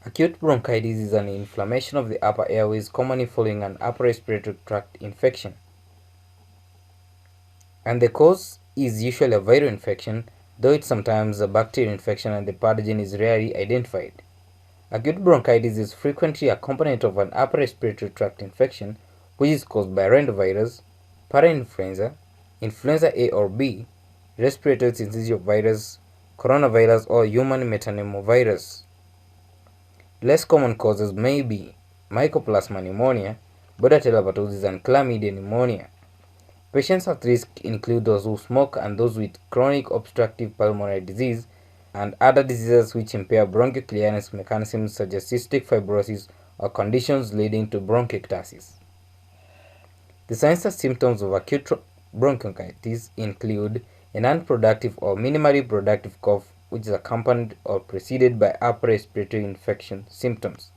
Acute bronchitis is an inflammation of the upper airways commonly following an upper respiratory tract infection. And the cause is usually a viral infection, though it's sometimes a bacterial infection and the pathogen is rarely identified. Acute bronchitis is frequently a component of an upper respiratory tract infection which is caused by rhinovirus, parainfluenza, influenza A or B, respiratory syncytial virus, coronavirus, or human metapneumovirus. Less common causes may be mycoplasma pneumonia, Bordetella pertussis, and chlamydia pneumonia. Patients at risk include those who smoke and those with chronic obstructive pulmonary disease and other diseases which impair bronchial clearance mechanisms such as cystic fibrosis or conditions leading to bronchiectasis. The signs and symptoms of acute bronchitis include an unproductive or minimally productive cough which is accompanied or preceded by upper respiratory infection symptoms.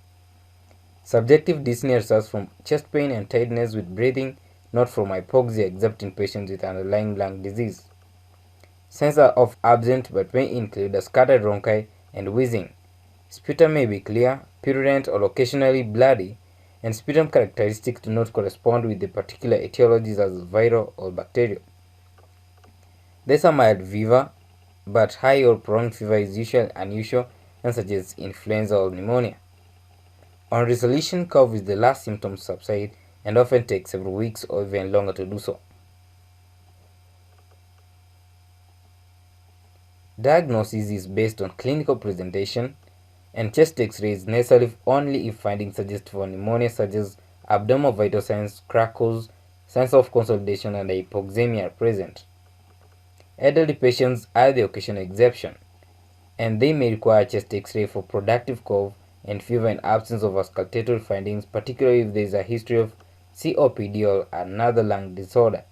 Subjective dyspnea results from chest pain and tiredness with breathing, not from hypoxia except in patients with underlying lung disease. Signs are often absent but may include a scattered bronchi and wheezing. Sputum may be clear, purulent, or occasionally bloody, and sputum characteristics do not correspond with the particular etiologies as viral or bacterial. There's a mild fever, but high or prolonged fever is usually unusual and suggests influenza or pneumonia. On resolution, cough is the last symptom to subside and often takes several weeks or even longer to do so. Diagnosis is based on clinical presentation, and chest X-ray is necessary only if findings suggest for pneumonia such as abdominal vital signs, crackles, signs of consolidation, and hypoxemia are present. Elderly patients are the occasional exception, and they may require chest X-ray for productive cough and fever in absence of auscultatory findings, particularly if there is a history of COPD or another lung disorder.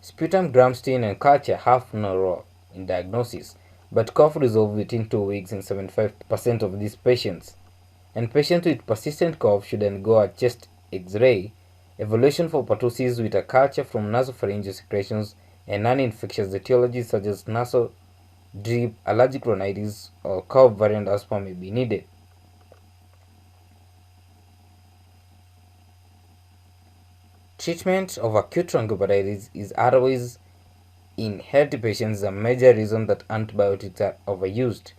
Sputum, gram stain, and culture have no role in diagnosis, but cough resolves within 2 weeks in 75% of these patients. And patients with persistent cough should undergo a chest X-ray, evaluation for pertussis with a culture from nasopharyngeal secretions, and non-infectious etiologies such as nasal drip, allergic rhinitis, or cough variant asthma may be needed. Treatment of acute bronchitis is otherwise in healthy patients a major reason that antibiotics are overused.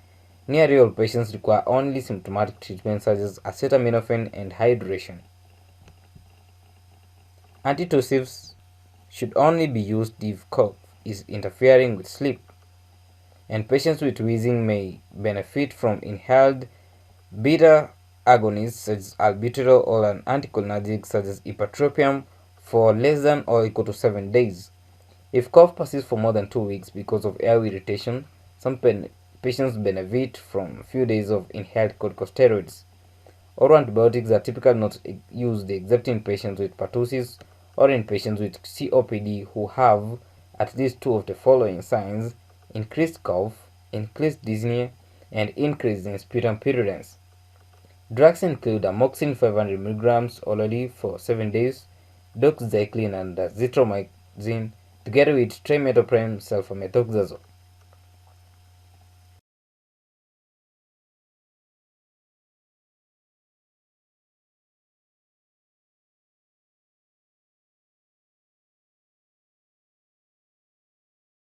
Nearly all patients require only symptomatic treatment such as acetaminophen and hydration. Antitussives should only be used if cough is interfering with sleep, and patients with wheezing may benefit from inhaled beta agonists such as albuterol or an anticholinergic such as ipratropium for less than or equal to 7 days. If cough persists for more than 2 weeks because of airway irritation, some patients benefit from a few days of inhaled corticosteroids. Oral antibiotics are typically not used except in patients with pertussis or in patients with COPD who have at least 2 of the following signs: increased cough, increased dyspnea, and increase in sputum purulence. Drugs include amoxicillin 500 mg orally for 7 days, doxycycline and azithromycin, together with trimethoprim sulfamethoxazole.